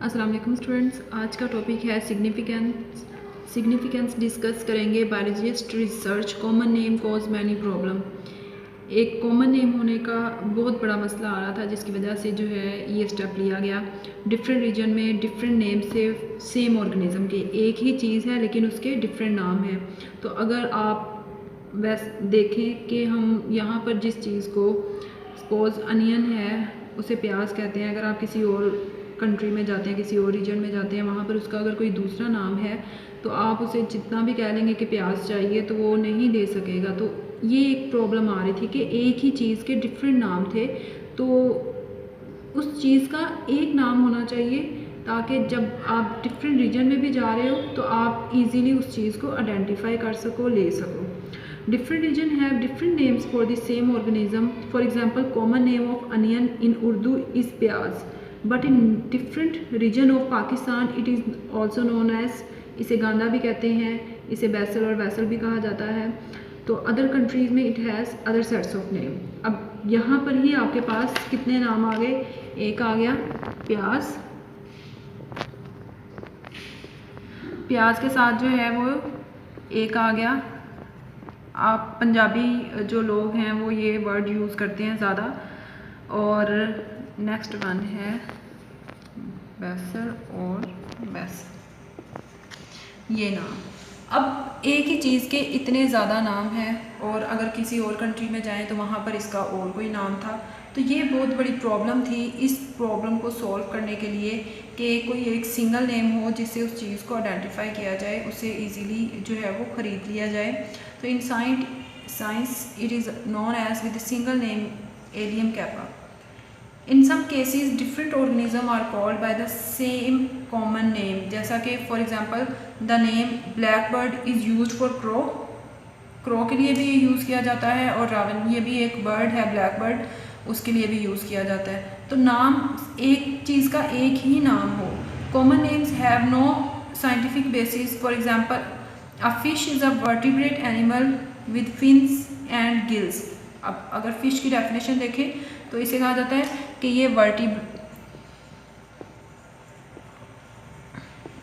अस्सलाम वालेकुम स्टूडेंट्स, आज का टॉपिक है सिग्निफिकेंस डिस्कस करेंगे। Biologist research common name cause many problem. एक कॉमन नेम होने का बहुत बड़ा मसला आ रहा था, जिसकी वजह से जो है ये स्टेप लिया गया। डिफरेंट रीजन में डिफरेंट नेम से सेम ऑर्गेनिज्म के एक ही चीज़ है लेकिन उसके डिफरेंट नाम हैं। तो अगर आप वैसे देखें कि हम यहाँ पर जिस चीज़ को सपोज अनियन है उसे प्याज कहते हैं, अगर आप किसी और कंट्री में जाते हैं, किसी और रीजन में जाते हैं, वहाँ पर उसका अगर कोई दूसरा नाम है तो आप उसे जितना भी कह लेंगे कि प्याज चाहिए तो वो नहीं दे सकेगा। तो ये एक प्रॉब्लम आ रही थी कि एक ही चीज़ के डिफरेंट नाम थे, तो उस चीज़ का एक नाम होना चाहिए ताकि जब आप डिफरेंट रीजन में भी जा रहे हो तो आप इजीली उस चीज़ को आइडेंटिफाई कर सको, ले सको। Different region have different names for the same organism. For example, common name of onion in Urdu is pyaz, but in different region of Pakistan it is also known as, इसे गांदा भी कहते हैं, इसे बैसल और वैसल भी कहा जाता है। तो अदर कंट्रीज़ में it has other sets of name. अब यहाँ पर ही आपके पास कितने नाम आ गए? एक आ गया प्याज, प्याज के साथ जो है वो एक आ गया, आप पंजाबी जो लोग हैं वो ये वर्ड यूज़ करते हैं ज़्यादा। और नेक्स्ट वन है बैसल और बैसल, ये नाम। अब एक ही चीज़ के इतने ज़्यादा नाम हैं और अगर किसी और कंट्री में जाएं तो वहाँ पर इसका और कोई नाम था, तो ये बहुत बड़ी प्रॉब्लम थी। इस प्रॉब्लम को सॉल्व करने के लिए कि कोई एक सिंगल नेम हो जिससे उस चीज़ को आइडेंटिफाई किया जाए, उसे इजीली जो है वो ख़रीद लिया जाए। तो in science it is known as with single name allium cepa. In some cases different organisms are called by the same common name, जैसा कि for example the name blackbird is used for crow, crow के लिए भी use किया जाता है, और रावन ये भी एक बर्ड है ब्लैकबर्ड, उसके लिए भी यूज़ किया जाता है। तो नाम एक चीज़ का एक ही नाम हो। common names have no scientific basis. For example, a fish is a vertebrate animal with fins and gills. अब अगर फिश की डेफिनेशन देखें तो इसे कहा जाता है कि ये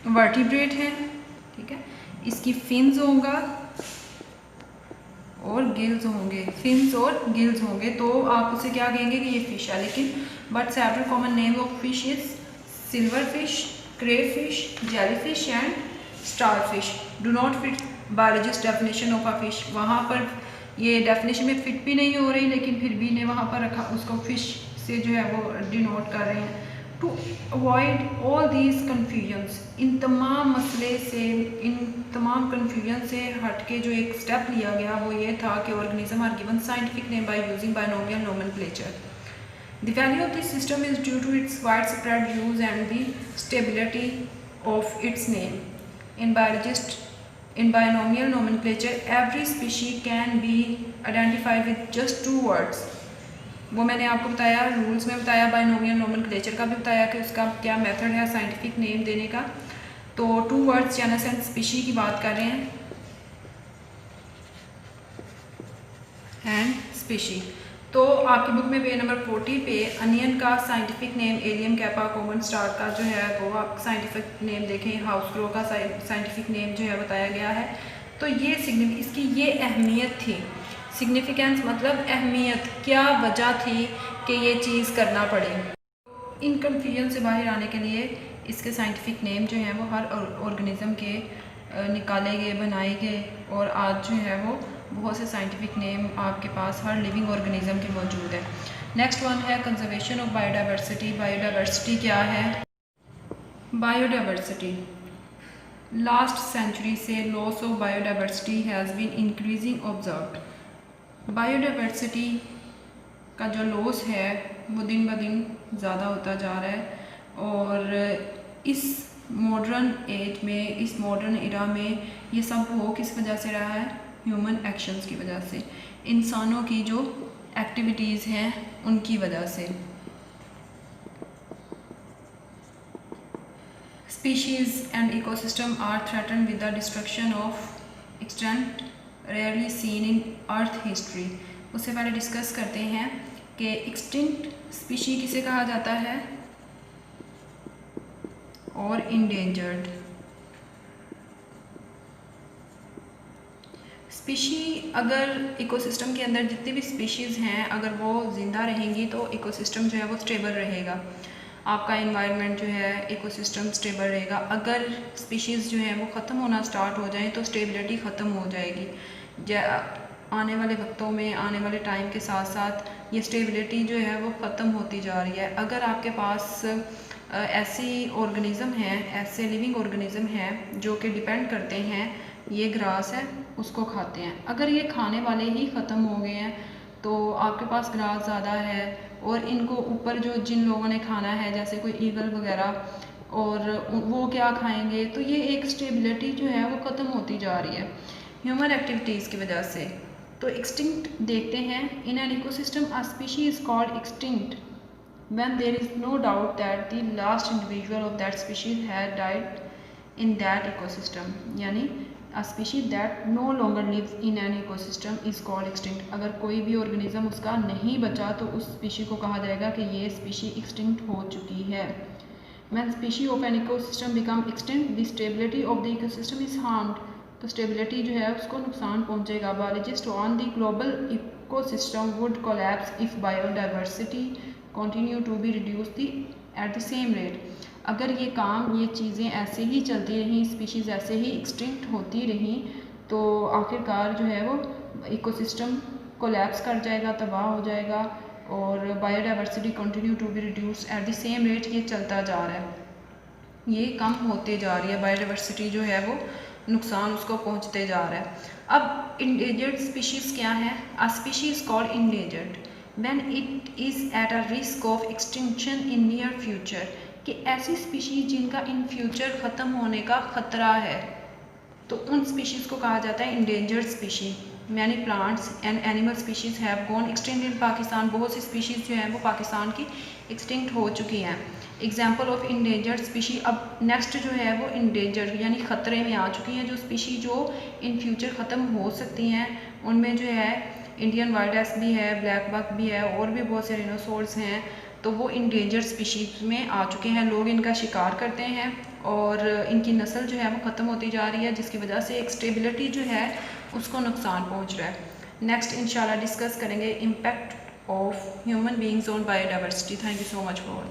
वर्टिब्रेट है, ठीक है। इसकी फिन्स होगा और गिल्स होंगे, फिन्स और गिल्स होंगे, तो आप उसे क्या कहेंगे कि ये फिश है। लेकिन but several common name of fish is silver fish, crayfish, jellyfish and starfish do not fit biologist definition of a fish. वहाँ पर ये डेफिनेशन में फिट भी नहीं हो रही, लेकिन फिर भी ने वहाँ पर रखा, उसको फिश से जो है वो डिनोट कर रहे हैं। To avoid all these confusions, इन तमाम मसले से, इन तमाम कन्फ्यूजन से हट के जो एक स्टेप लिया गया वो ये था कि organism are given scientific name by using binomial nomenclature. The value of this system is due to its widespread use and the stability of its name. In binomial nomenclature, every species can be identified with just 2 words. वो मैंने आपको बताया, rules में बताया, binomial nomenclature का भी बताया कि उसका क्या मेथड है साइंटिफिक नेम देने का। तो 2 वर्ड्स जेनस एंड स्पीशी की बात कर रहे हैं, एंड स्पीशी। तो आपकी बुक में पेज नंबर 40 पे अनियन का scientific name allium kappa common star का जो है वो आप साइंटिफिक नेम देखें, हाउस ग्रो का साइंटिफिक नेम जो है बताया गया है। तो ये इसकी ये अहमियत थी। सिग्निफिकेंस मतलब अहमियत, क्या वजह थी कि ये चीज़ करना पड़े। इन कन्फ्यूजन से बाहर आने के लिए इसके साइंटिफिक नेम जो हैं वो हर ऑर्गेनिज्म के निकाले गए, बनाए गए, और आज जो है वो बहुत से साइंटिफिक नेम आपके पास हर लिविंग ऑर्गेनिज्म के मौजूद है। नेक्स्ट वन है कंजर्वेशन ऑफ बायोडाइवर्सिटी। बायोडाइवर्सिटी क्या है? बायोडाइवर्सिटी, लास्ट सेंचुरी से loss of biodiversity has been increasing observed. Biodiversity का जो लॉस है वो दिन ब दिन ज़्यादा होता जा रहा है, और इस मॉडर्न एज में, इस मॉडर्न इरा में ये सब हो किस वजह से रहा है? ह्यूमन एक्शंस की वजह से, इंसानों की जो एक्टिविटीज़ हैं उनकी वजह से। Species and ecosystem are threatened with the destruction of extent rarely seen in earth history. उससे पहले डिस्कस करते हैं कि एक्सटिंक्ट स्पीशी किसे कहा जाता है? और इंडेंजर्ड। स्पीशी, अगर इकोसिस्टम के अंदर जितनी भी स्पीशीज़ हैं अगर वो ज़िंदा रहेंगी तो इकोसिस्टम जो है वो स्टेबल रहेगा, आपका इन्वायरमेंट जो है इकोसिस्टम स्टेबल रहेगा। अगर स्पीशीज़ जो है वो ख़त्म होना स्टार्ट हो जाए तो स्टेबिलिटी ख़त्म हो जाएगी। आने वाले वक्तों में, आने वाले टाइम के साथ साथ ये स्टेबिलिटी जो है वो ख़त्म होती जा रही है। अगर आपके पास ऐसी ऑर्गेनिज़म हैं, ऐसे लिविंग ऑर्गेनिज़म हैं जो कि डिपेंड करते हैं, ये ग्रास है उसको खाते हैं, अगर ये खाने वाले ही ख़त्म हो गए हैं तो आपके पास ग्रास ज़्यादा है और इनको ऊपर जो जिन लोगों ने खाना है जैसे कोई ईगल वगैरह, और वो क्या खाएंगे, तो ये एक स्टेबिलिटी जो है वो ख़त्म होती जा रही है ह्यूमन एक्टिविटीज़ की वजह से। तो एक्सटिंक्ट देखते हैं, in an ecosystem a species is called extinct when there is no doubt that the last individual of that species had died in that ecosystem, यानी a species that no longer lives in an ecosystem is called extinct। अगर कोई भी organism उसका नहीं बचा तो उस species को कहा जाएगा कि ये स्पीशी एक्सटिंक्ट हो चुकी है। When species of an ecosystem become extinct, the stability of the ecosystem is harmed। तो स्टेबिलिटी जो है उसको नुकसान पहुंचेगा। Biologist on the global ecosystem would collapse if biodiversity continue to be reduced at the same rate. अगर ये चीज़ें ऐसे ही चलती रहीं, स्पीशीज़ ऐसे ही एक्सटिंक्ट होती रहीं, तो आखिरकार जो है वो इकोसिस्टम कोलैप्स कर जाएगा, तबाह हो जाएगा और biodiversity continue to be reduce at the same rate. ये चलता जा रहा है, ये कम होते जा रही है, बायोडाइवर्सिटी जो है वो नुकसान उसको पहुंचते जा रहा है। अब इंडेंजर्ड स्पीशीज़ क्या है? A species called endangered when it is at a risk of extinction in near future, कि ऐसी स्पीशीज़ जिनका इन फ्यूचर ख़त्म होने का ख़तरा है तो उन स्पीशीज़ को कहा जाता है endangered species. Many plants and animal species have gone extinct इन पाकिस्तान, बहुत सी स्पीशीज़ जो हैं वो पाकिस्तान की एक्सटिंक्ट हो चुकी हैं। एग्जाम्पल ऑफ इंडेंजर्ड स्पीशी, अब नेक्स्ट जो है वो इंडेंजर्ड यानी ख़तरे में आ चुकी हैं, जो स्पीशी जो इन फ्यूचर ख़त्म हो सकती हैं, उनमें जो है इंडियन वाइल्ड एस भी है, ब्लैक बक भी है और भी बहुत से डायनासोर्स हैं, तो वो इंडेंजर्ड स्पीशीज़ में आ चुके हैं। लोग इनका शिकार करते हैं और इनकी नस्ल जो है वो ख़त्म होती जा रही है, जिसकी वजह से एक स्टेबिलिटी जो है उसको नुकसान पहुंच रहा है। नेक्स्ट इंशाल्लाह डिस्कस करेंगे impact of human beings on biodiversity. Thank you so much for watching.